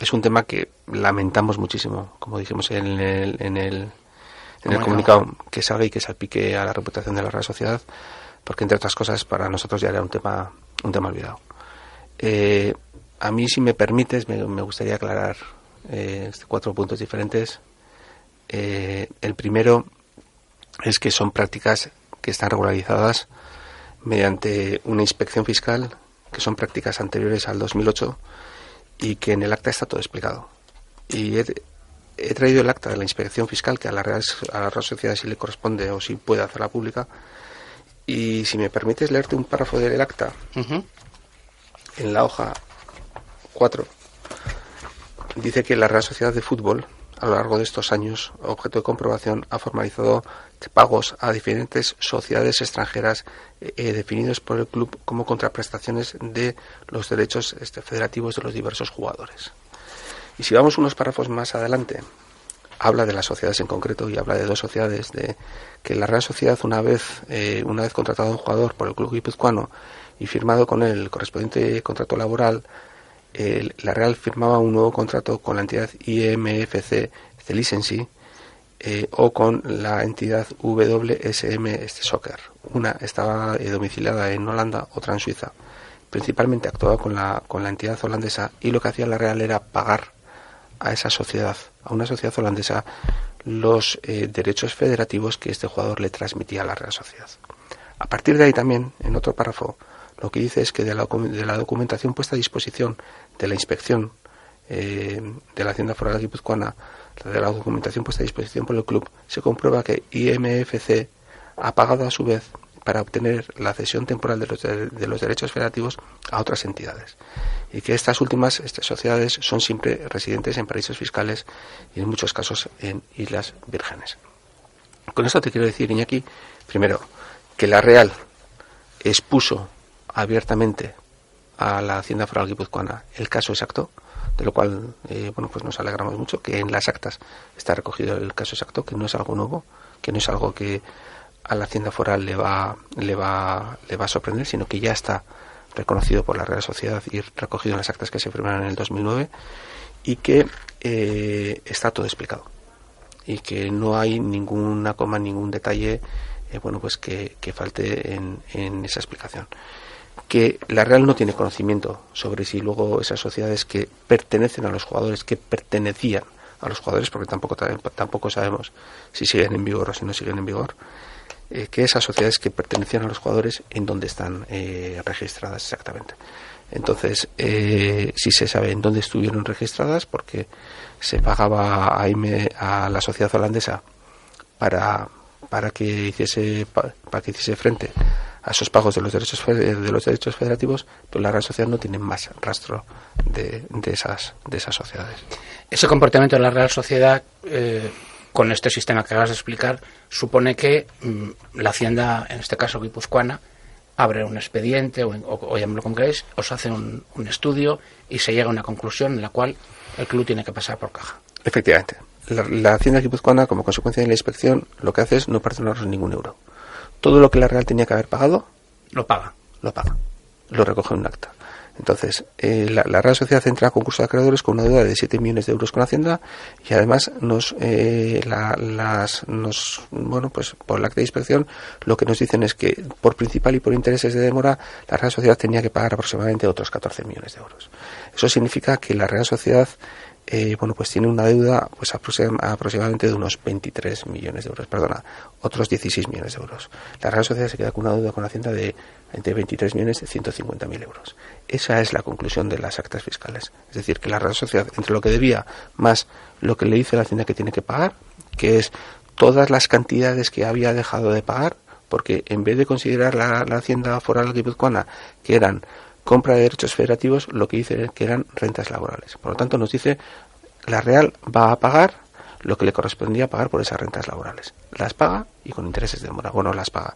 es un tema que lamentamos muchísimo, como dijimos en el comunicado, que salga y que salpique a la reputación de la Real Sociedad, porque entre otras cosas para nosotros ya era un tema olvidado. A mí, si me permites, me gustaría aclarar 4 puntos diferentes. El primero es que son prácticas que están regularizadas mediante una inspección fiscal, que son prácticas anteriores al 2008 y que en el acta está todo explicado. Y he traído el acta de la inspección fiscal, que a la Real Sociedad sí le corresponde o sí puede hacerla pública. Y si me permites leerte un párrafo del acta, en la hoja 4, dice que la Real Sociedad de Fútbol, a lo largo de estos años, objeto de comprobación, ha formalizado pagos a diferentes sociedades extranjeras definidos por el club como contraprestaciones de los derechos federativos de los diversos jugadores. Y si vamos unos párrafos más adelante, habla de las sociedades en concreto y habla de 2 sociedades, de que la Real Sociedad, una vez contratado a un jugador por el club guipuzcoano y firmado con él el correspondiente contrato laboral, la Real firmaba un nuevo contrato con la entidad IMFC Licency o con la entidad WSM Soccer. Una estaba domiciliada en Holanda, otra en Suiza. Principalmente actuaba con la entidad holandesa, y lo que hacía la Real era pagar a esa sociedad, a una sociedad holandesa, los derechos federativos que este jugador le transmitía a la Real Sociedad. A partir de ahí también, en otro párrafo, lo que dice es que de la documentación puesta a disposición de la inspección de la Hacienda Foral Guipuzcoana, de la documentación puesta a disposición por el club, se comprueba que IMFC ha pagado a su vez para obtener la cesión temporal de los derechos federativos a otras entidades, y que estas sociedades son siempre residentes en paraísos fiscales y en muchos casos en Islas Vírgenes. Con esto te quiero decir, Iñaki, primero, que la Real expuso abiertamente a la Hacienda Foral Guipuzcoana el caso exacto, de lo cual pues nos alegramos mucho, que en las actas está recogido el caso exacto, que no es algo nuevo, que no es algo que a la Hacienda Foral le va a sorprender, sino que ya está reconocido por la Real Sociedad y recogido en las actas que se firmaron en el 2009, y que está todo explicado, y que no hay ninguna coma, ningún detalle pues que falte en esa explicación. Que la Real no tiene conocimiento sobre si luego esas sociedades que pertenecen a los jugadores, que pertenecían a los jugadores, porque tampoco sabemos si siguen en vigor o si no siguen en vigor, que esas sociedades que pertenecían a los jugadores, en dónde están registradas exactamente. Entonces, sí se sabe en dónde estuvieron registradas, porque se pagaba a la sociedad holandesa para que hiciese frente a esos pagos de los derechos federativos, pero la Real Sociedad no tiene más rastro de esas sociedades. Ese comportamiento de la Real Sociedad, con este sistema que acabas de explicar, supone que la Hacienda, en este caso guipuzcoana, abre un expediente o llámalo como queráis, os hace un estudio y se llega a una conclusión en la cual el club tiene que pasar por caja. Efectivamente. La Hacienda guipuzcoana, como consecuencia de la inspección, lo que hace es no perdonarnos ningún euro. Todo lo que la Real tenía que haber pagado, lo paga. Lo recoge en un acta. Entonces, la Real Sociedad entra a concurso de acreedores con una deuda de 7 millones de euros con Hacienda, y además pues por el acta de inspección lo que nos dicen es que por principal y por intereses de demora la Real Sociedad tenía que pagar aproximadamente otros 14 millones de euros. Eso significa que la Real Sociedad pues tiene una deuda pues aproximadamente de unos 23 millones de euros, otros 16 millones de euros. La Real Sociedad se queda con una deuda con Hacienda de entre 23 millones y 150.000 euros. Esa es la conclusión de las actas fiscales. Es decir, que la Real Sociedad, entre lo que debía más lo que le dice la Hacienda que tiene que pagar, que es todas las cantidades que había dejado de pagar, porque en vez de considerar la Hacienda Foral Guipuzcoana que eran compra de derechos federativos, lo que dice es que eran rentas laborales. Por lo tanto, nos dice la Real va a pagar lo que le correspondía pagar por esas rentas laborales. Las paga y con intereses de demora. Bueno, las paga.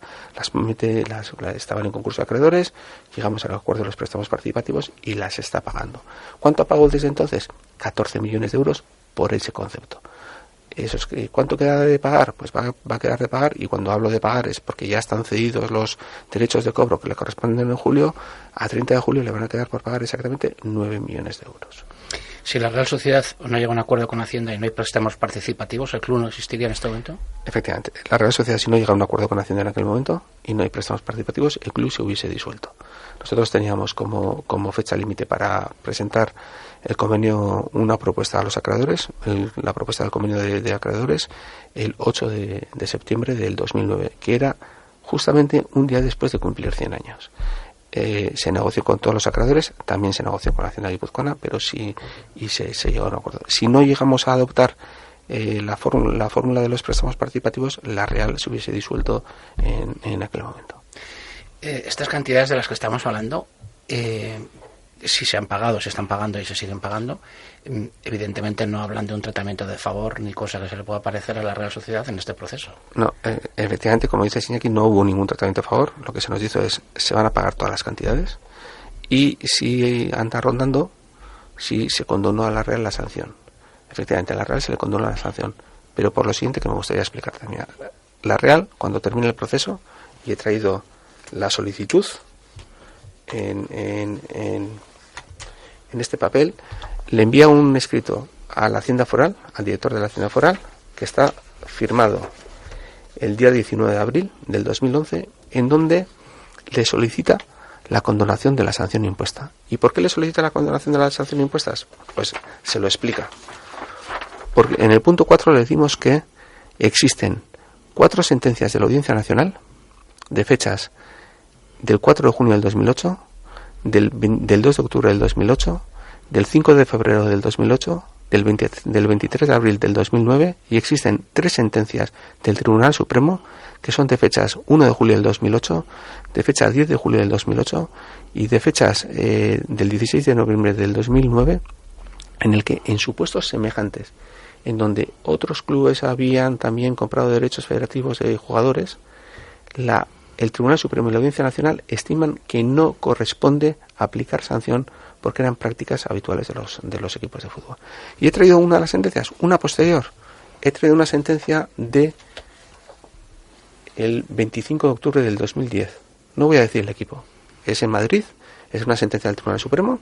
Estaban en concurso de acreedores, llegamos al acuerdo de los préstamos participativos y las está pagando. ¿Cuánto ha pagado desde entonces? 14 millones de euros por ese concepto. Eso es que, ¿cuánto queda de pagar? Pues va a quedar de pagar, y cuando hablo de pagar es porque ya están cedidos los derechos de cobro que le corresponden en julio. A 30 de julio le van a quedar por pagar exactamente 9 millones de euros. Si la Real Sociedad no llega a un acuerdo con Hacienda y no hay préstamos participativos, ¿el club no existiría en este momento? Efectivamente, la Real Sociedad, si no llega a un acuerdo con Hacienda en aquel momento y no hay préstamos participativos, el club se hubiese disuelto. Nosotros teníamos como fecha límite para presentar el convenio, una propuesta a los acreedores, la propuesta del convenio de acreedores, el 8 de septiembre del 2009, que era justamente un día después de cumplir 100 años. Se negoció con todos los acreedores, también se negoció con la Hacienda guipuzcoana, pero sí, y se llegó a un acuerdo. Si no llegamos a adoptar la fórmula de los préstamos participativos, la Real se hubiese disuelto en aquel momento. Estas cantidades de las que estamos hablando, si se han pagado, se están pagando y se siguen pagando, evidentemente no hablan de un tratamiento de favor ni cosa que se le pueda parecer a la Real Sociedad en este proceso. No, efectivamente, como dice Iñaki, no hubo ningún tratamiento de favor. Lo que se nos dijo es: se van a pagar todas las cantidades, y si anda rondando, si se condonó a la Real la sanción. Efectivamente, a la Real se le condonó la sanción, pero por lo siguiente que me gustaría explicar también. La Real, cuando termine el proceso, y he traído la solicitud en este papel, le envía un escrito a la Hacienda Foral, al director de la Hacienda Foral, que está firmado el día 19 de abril del 2011, en donde le solicita la condonación de la sanción impuesta. ¿Y por qué le solicita la condonación de la sanción impuesta? Pues se lo explica. Porque en el punto 4 le decimos que existen 4 sentencias de la Audiencia Nacional de fechas del 4 de junio del 2008, del 2 de octubre del 2008, del 5 de febrero del 2008, del 23 de abril del 2009, y existen 3 sentencias del Tribunal Supremo que son de fechas 1 de julio del 2008, de fechas 10 de julio del 2008 y de fechas del 16 de noviembre del 2009, en el que, en supuestos semejantes, en donde otros clubes habían también comprado derechos federativos de jugadores, el Tribunal Supremo y la Audiencia Nacional estiman que no corresponde aplicar sanción porque eran prácticas habituales de los equipos de fútbol. Y he traído una de las sentencias, una posterior. He traído una sentencia de el 25 de octubre del 2010. No voy a decir el equipo. Es en Madrid, es una sentencia del Tribunal Supremo.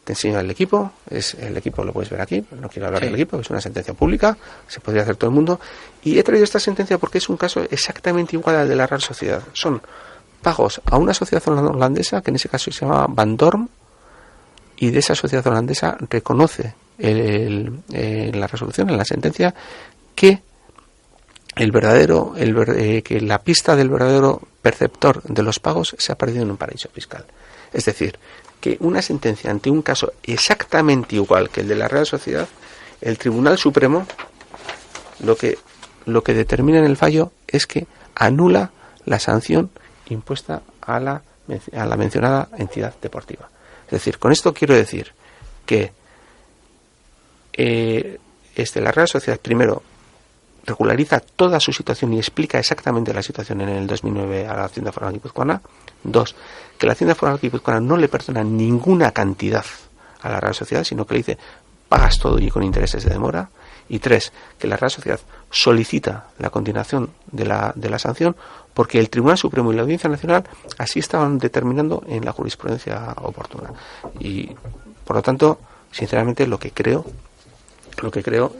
Te enseño el equipo, el equipo lo puedes ver aquí, no quiero hablar del equipo, es una sentencia pública, se podría hacer todo el mundo. Y he traído esta sentencia porque es un caso exactamente igual al de la Real Sociedad. Son pagos a una sociedad holandesa, que en ese caso se llama Van Dorm, y de esa sociedad holandesa reconoce en la resolución, en la sentencia, que que la pista del verdadero perceptor de los pagos se ha perdido en un paraíso fiscal. Es decir, que una sentencia ante un caso exactamente igual que el de la Real Sociedad, el Tribunal Supremo lo que determina en el fallo es que anula la sanción impuesta a la mencionada entidad deportiva. Es decir, con esto quiero decir que la Real Sociedad, primero, regulariza toda su situación y explica exactamente la situación en el 2009 a la Hacienda Foral guipuzcoana. 2, que la Hacienda Foral guipuzcoana no le perdona ninguna cantidad a la Real Sociedad, sino que le dice: pagas todo y con intereses de demora. Y 3, que la Real Sociedad solicita la continuación de la sanción porque el Tribunal Supremo y la Audiencia Nacional así estaban determinando en la jurisprudencia oportuna. Y, por lo tanto, sinceramente, lo que creo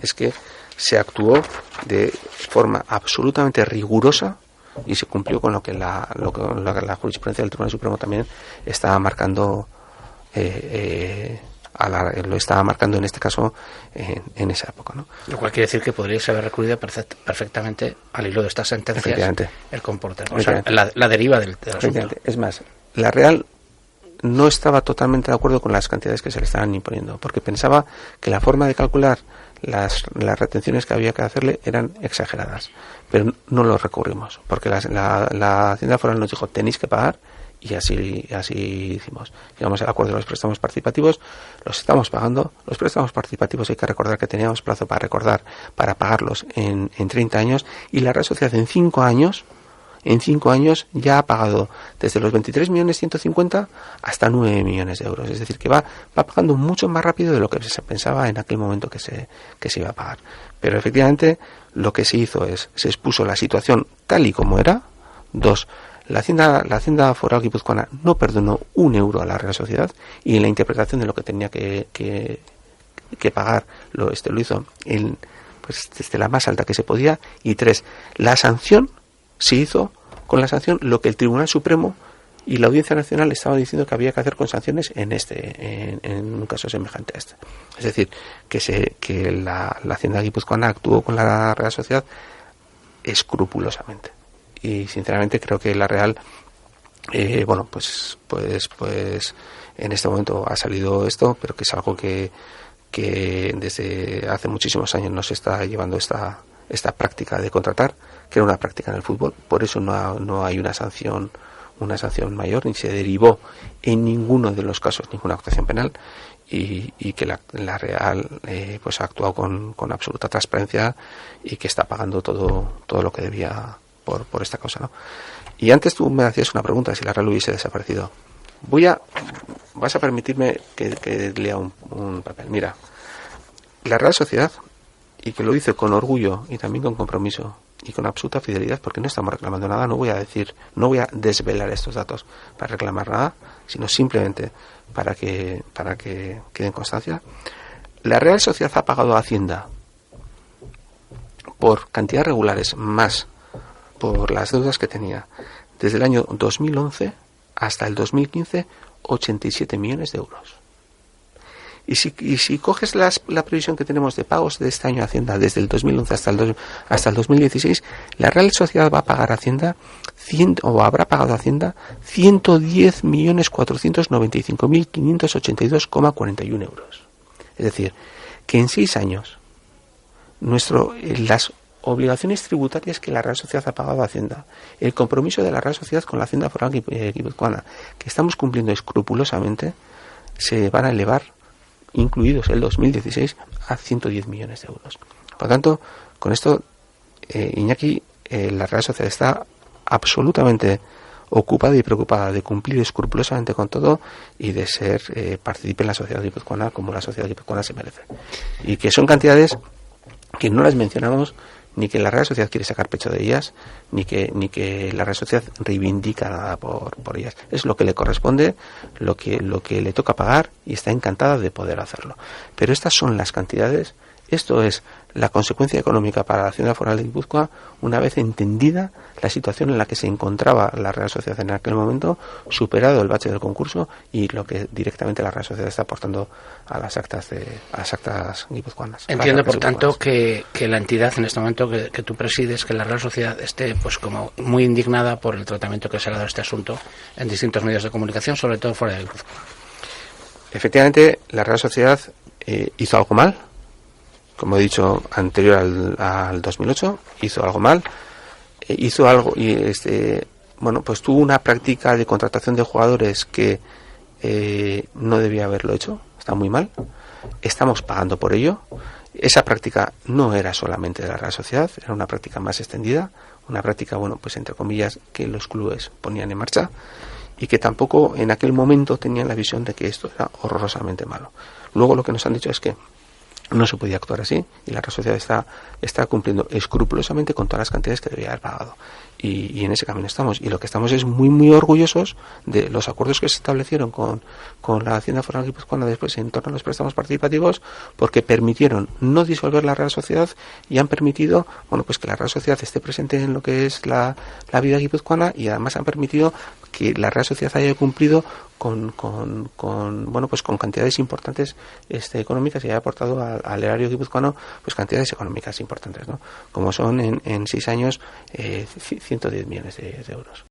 es que se actuó de forma absolutamente rigurosa y se cumplió con lo que la jurisprudencia del Tribunal Supremo también estaba marcando, lo estaba marcando en este caso en esa época, ¿no? Lo cual quiere decir que podríais haber recurrido perfectamente al hilo de estas sentencias el comportamiento, o sea, la deriva del asunto. Es más, la Real no estaba totalmente de acuerdo con las cantidades que se le estaban imponiendo, porque pensaba que la forma de calcular las retenciones que había que hacerle eran exageradas, pero no lo recurrimos, porque la Hacienda Foral nos dijo: tenéis que pagar, y así hicimos. Llegamos al acuerdo de los préstamos participativos, los estamos pagando. Los préstamos participativos, hay que recordar que teníamos plazo para pagarlos en 30 años, y la Real Sociedad en 5 años en 5 años ya ha pagado desde los 23.150.000 hasta 9 millones de euros. Es decir, que va pagando mucho más rápido de lo que se pensaba en aquel momento que se iba a pagar. Pero efectivamente lo que se hizo es, se expuso la situación tal y como era. 2. La Hacienda Foral guipuzcoana no perdonó un euro a la Real Sociedad, y en la interpretación de lo que tenía que pagar lo hizo pues desde la más alta que se podía. Y 3, la sanción se hizo con la sanción lo que el Tribunal Supremo y la Audiencia Nacional estaban diciendo que había que hacer con sanciones en un caso semejante a este. Es decir, que la Hacienda guipuzcoana actuó con la Real Sociedad escrupulosamente. Y sinceramente creo que la Real pues en este momento ha salido esto, pero que es algo que desde hace muchísimos años nos está llevando esta práctica de contratar, que era una práctica en el fútbol. Por eso no hay una sanción mayor, ni se derivó en ninguno de los casos ninguna actuación penal, y que la Real pues ha actuado con absoluta transparencia, y que está pagando todo lo que debía por esta causa, ¿no? Y antes tú me hacías una pregunta, si la Real hubiese desaparecido. Vas a permitirme que lea un papel. Mira, la Real Sociedad, y que lo dice con orgullo y también con compromiso y con absoluta fidelidad, porque no estamos reclamando nada, no voy a desvelar estos datos para reclamar nada, sino simplemente para que quede en constancia. La Real Sociedad ha pagado a Hacienda por cantidades regulares más por las deudas que tenía desde el año 2011 hasta el 2015, 87 millones de euros. Y si coges la previsión que tenemos de pagos de este año a Hacienda desde el 2011 hasta el 2016, la Real Sociedad va a pagar a Hacienda habrá pagado a Hacienda 110.495.582,41 euros. Es decir, que en 6 años las obligaciones tributarias que la Real Sociedad ha pagado a Hacienda, el compromiso de la Real Sociedad con la Hacienda Foral guipuzcoana, que estamos cumpliendo escrupulosamente, se van a elevar, incluidos el 2016, a 110 millones de euros. Por lo tanto, con esto, Iñaki, la Real Sociedad está absolutamente ocupada y preocupada de cumplir escrupulosamente con todo y de ser partícipe en la sociedad guipuzcoana como la sociedad guipuzcoana se merece. Y que son cantidades que no las mencionamos, ni que la Real Sociedad quiere sacar pecho de ellas, ni que la Real Sociedad reivindica nada por ellas. Es lo que le corresponde, lo que le toca pagar, y está encantada de poder hacerlo. Pero estas son las cantidades, esto es la consecuencia económica para la Hacienda Foral de Guipúzcoa, una vez entendida la situación en la que se encontraba la Real Sociedad en aquel momento, superado el bache del concurso y lo que directamente la Real Sociedad está aportando a las actas guipuzcoanas. Entiendo, por tanto, que la entidad en este momento que tú presides, que la Real Sociedad esté pues como muy indignada por el tratamiento que se ha dado a este asunto en distintos medios de comunicación, sobre todo fuera de Guipúzcoa. Efectivamente, la Real Sociedad hizo algo mal. Como he dicho, anterior al 2008, hizo algo mal, hizo algo y pues tuvo una práctica de contratación de jugadores que no debía haberlo hecho, está muy mal, estamos pagando por ello. Esa práctica no era solamente de la Real Sociedad, era una práctica más extendida, una práctica, pues entre comillas, que los clubes ponían en marcha, y que tampoco en aquel momento tenían la visión de que esto era horrorosamente malo. Luego lo que nos han dicho es que no se podía actuar así, y la Real Sociedad está cumpliendo escrupulosamente con todas las cantidades que debía haber pagado, y en ese camino estamos, y lo que estamos es muy muy orgullosos de los acuerdos que se establecieron con la Hacienda Foral guipuzcoana después en torno a los préstamos participativos, porque permitieron no disolver la Real Sociedad y han permitido pues que la Real Sociedad esté presente en lo que es la vida guipuzcoana, y además han permitido que la Real Sociedad haya cumplido con cantidades importantes económicas, y haya aportado al erario guipuzcoano pues cantidades económicas importantes, ¿no? Como son en 6 años 110 millones de euros.